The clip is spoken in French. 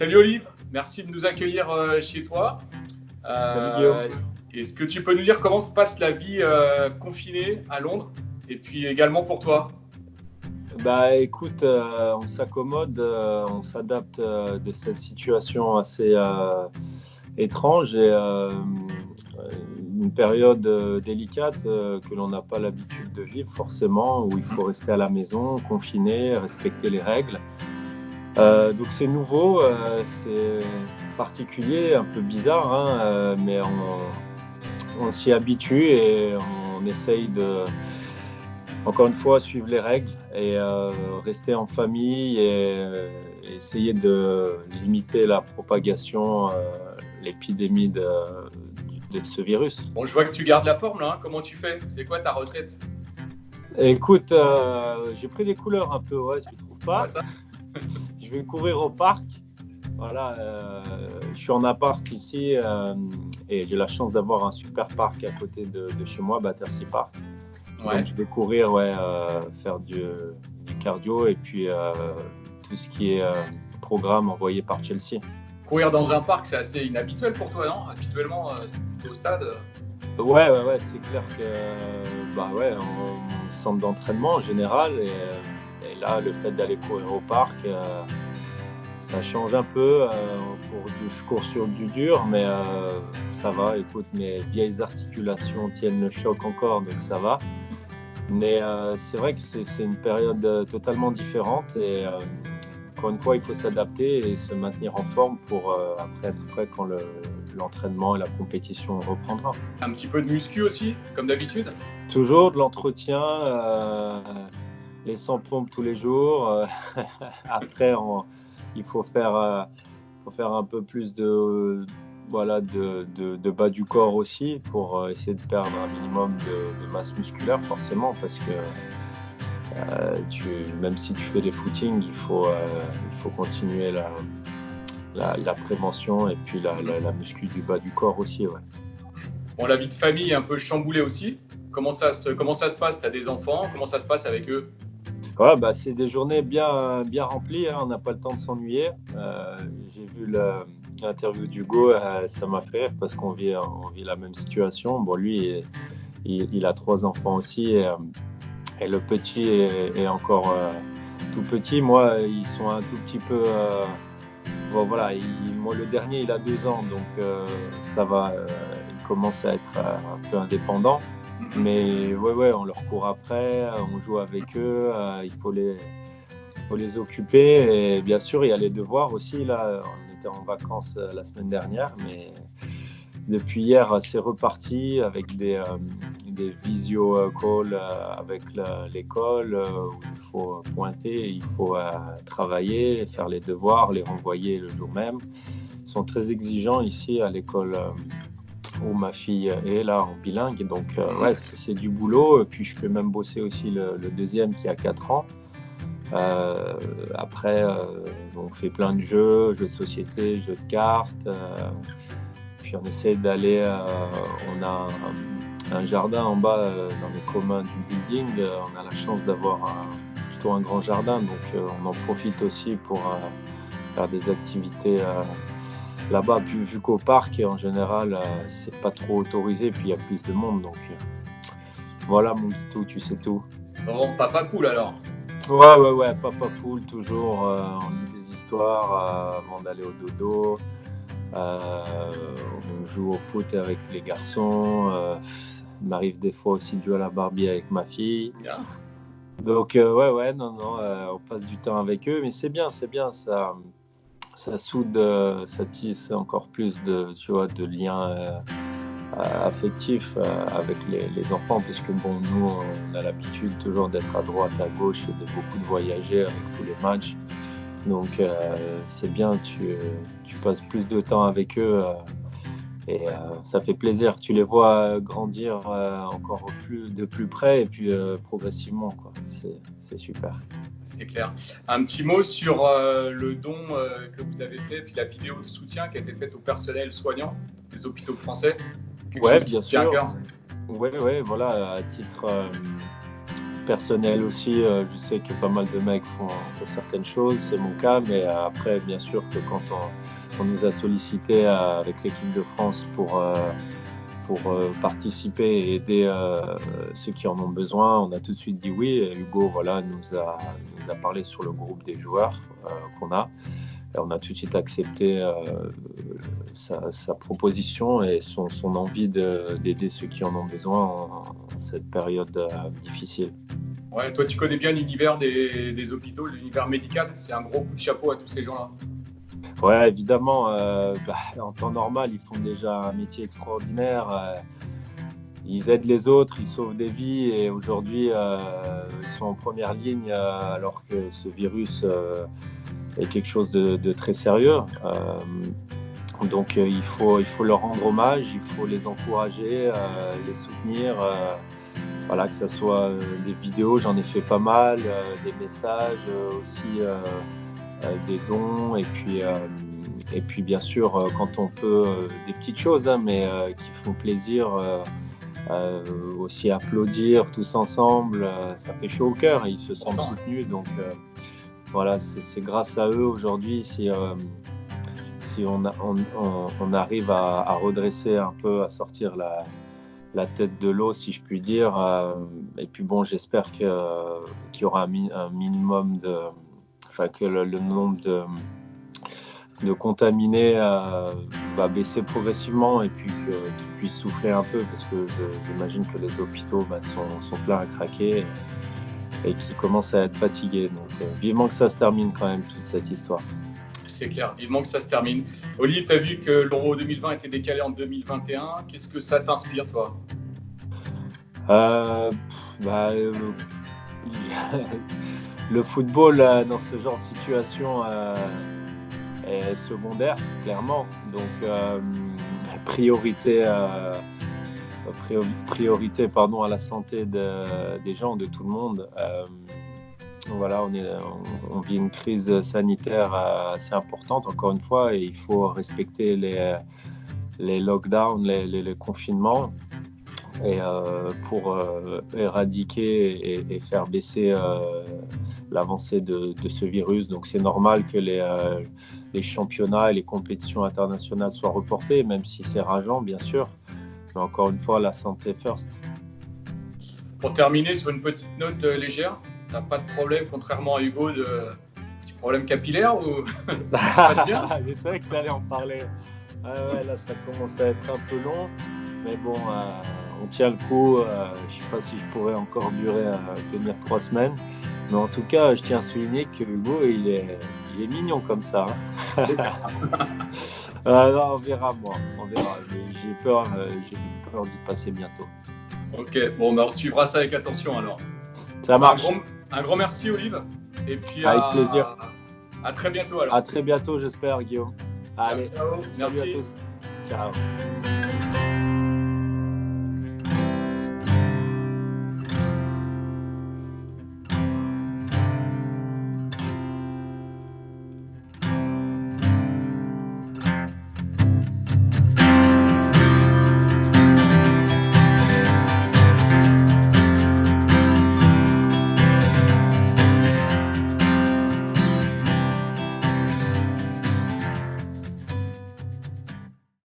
Salut Olive, merci de nous accueillir chez toi. Salut Guillaume. Est-ce que tu peux nous dire comment se passe la vie confinée à Londres et puis également pour toi? Bah écoute, on s'accommode, on s'adapte de cette situation assez étrange et une période délicate que l'on n'a pas l'habitude de vivre forcément, où il faut rester à la maison, confiné, respecter les règles. Donc c'est nouveau, c'est particulier, un peu bizarre, hein, mais on s'y habitue et on essaye de, encore une fois, suivre les règles et rester en famille et essayer de limiter la propagation, l'épidémie de ce virus. Bon, je vois que tu gardes la forme là, hein. Comment tu fais? C'est quoi ta recette? Écoute, j'ai pris des couleurs un peu, ouais, tu trouves pas? Ouais, ça. Je vais courir au parc. Voilà, je suis en appart ici et j'ai la chance d'avoir un super parc à côté de chez moi, Battersea Park. Ouais. Donc je vais courir, faire du cardio et puis tout ce qui est programme envoyé par Chelsea. Courir dans un parc, c'est assez inhabituel pour toi, non? Habituellement, c'est au stade. Ouais, c'est clair que on centre d'entraînement en général et là le fait d'aller courir au parc, ça change un peu. Je cours sur du dur, mais ça va. Écoute, mes vieilles articulations tiennent le choc encore, donc ça va. Mais c'est vrai que c'est une période totalement différente et encore une fois, il faut s'adapter et se maintenir en forme pour après être prêt quand l'entraînement et la compétition reprendra. Un petit peu de muscu aussi, comme d'habitude? Toujours de l'entretien, les 100 pompes tous les jours. Après, il faut faire un peu plus de bas du corps aussi pour essayer de perdre un minimum de masse musculaire forcément parce que même si tu fais des footings, il faut continuer la prévention et puis la muscu du bas du corps aussi. Ouais. Bon, la vie de famille est un peu chamboulée aussi. Comment ça se passe? Tu as des enfants? Comment ça se passe avec eux? Ouais, c'est des journées bien remplies, hein. On n'a pas le temps de s'ennuyer. J'ai vu l'interview d'Hugo, ça m'a fait rire parce qu'on vit la même situation. Bon, lui, il a 3 enfants aussi et le petit est encore tout petit. Moi, ils sont un tout petit peu... moi, le dernier, il a 2 ans, donc ça va. Il commence à être un peu indépendant. Mais on leur court après, on joue avec eux, il faut les occuper. Et bien sûr, il y a les devoirs aussi. Là, on était en vacances la semaine dernière, mais depuis hier, c'est reparti avec des visio calls avec l'école où il faut pointer, il faut travailler, faire les devoirs, les renvoyer le jour même. Ils sont très exigeants ici à l'école où ma fille est là en bilingue. Donc, c'est du boulot. Et puis, je fais même bosser aussi le deuxième qui a 4 ans. Après, on fait plein de jeux de société, jeux de cartes. Puis, on essaie d'aller... on a un jardin en bas dans les communs du building. On a la chance d'avoir plutôt un grand jardin. Donc, on en profite aussi pour faire des activités là-bas, vu qu'au parc, en général, c'est pas trop autorisé, puis il y a plus de monde, donc voilà mon Guitou, tu sais tout. Bon, papa poule alors. Ouais, papa poule, toujours, on lit des histoires avant d'aller au dodo, on joue au foot avec les garçons, il m'arrive des fois aussi de jouer à la Barbie avec ma fille. Bien. Donc on passe du temps avec eux, mais c'est bien, ça soude, ça tisse encore plus de liens affectifs avec les enfants, puisque nous, on a l'habitude toujours d'être à droite, à gauche et de beaucoup de voyager avec tous les matchs. Donc, c'est bien, tu passes plus de temps avec eux et ça fait plaisir. Tu les vois grandir encore de plus près et puis progressivement, quoi. C'est super. C'est clair. Un petit mot sur le don que vous avez fait, puis la vidéo de soutien qui a été faite au personnel soignant des hôpitaux français. Ouais, bien sûr. Ouais, voilà, à titre personnel aussi, je sais que pas mal de mecs font certaines choses, c'est mon cas, mais après, bien sûr que quand on nous a sollicité avec l'équipe de France pour participer et aider ceux qui en ont besoin, on a tout de suite dit oui. Et Hugo nous a parlé sur le groupe des joueurs qu'on a. Et on a tout de suite accepté sa proposition et son envie d'aider ceux qui en ont besoin en cette période difficile. Ouais, toi tu connais bien l'univers des hôpitaux, l'univers médical, c'est un gros coup de chapeau à tous ces gens-là. Ouais, évidemment, en temps normal, ils font déjà un métier extraordinaire. Ils aident les autres, ils sauvent des vies et aujourd'hui, ils sont en première ligne alors que ce virus est quelque chose de très sérieux. Donc, il faut leur rendre hommage, il faut les encourager, les soutenir. Voilà, que ce soit des vidéos, j'en ai fait pas mal, des messages aussi. Des dons et puis bien sûr quand on peut des petites choses mais qui font plaisir aussi applaudir tous ensemble, ça fait chaud au cœur et ils se sentent soutenus donc voilà, c'est grâce à eux aujourd'hui si on arrive à redresser un peu, à sortir la tête de l'eau si je puis dire, et puis bon, j'espère qu'il y aura un minimum que le nombre de contaminés va baisser progressivement et puis qu'ils puissent souffler un peu parce que j'imagine que les hôpitaux sont pleins à craquer et qu'ils commencent à être fatigués. Donc vivement que ça se termine quand même toute cette histoire. C'est clair, vivement que ça se termine. Olive, tu as vu que l'Euro 2020 a été décalé en 2021. Qu'est-ce que ça t'inspire, toi ? Le football dans ce genre de situation est secondaire, clairement. Donc, priorité à la santé des gens, de tout le monde. Voilà, on vit une crise sanitaire assez importante, encore une fois, et il faut respecter les lockdowns, les confinements. Et pour éradiquer et faire baisser l'avancée de ce virus. Donc c'est normal que les championnats et les compétitions internationales soient reportées, même si c'est rageant bien sûr. Mais encore une fois, la santé first. Pour terminer sur une petite note légère, t'as pas de problème, contrairement à Hugo, de petit problème capillaire ou Je savais que tu allais en parler. Ouais, là ça commence à être un peu long, mais bon, on tient le coup. Je sais pas si je pourrais encore tenir 3 semaines, mais en tout cas, je tiens à souligner que Hugo, il est mignon comme ça. Hein. Non, on verra. J'ai peur d'y passer bientôt. Ok, bon, on suivra ça avec attention alors. Ça marche. Un grand merci, Olive. Et puis avec plaisir. À très bientôt alors. À très bientôt, j'espère, Guillaume. Allez, ciao. Merci à tous. Ciao.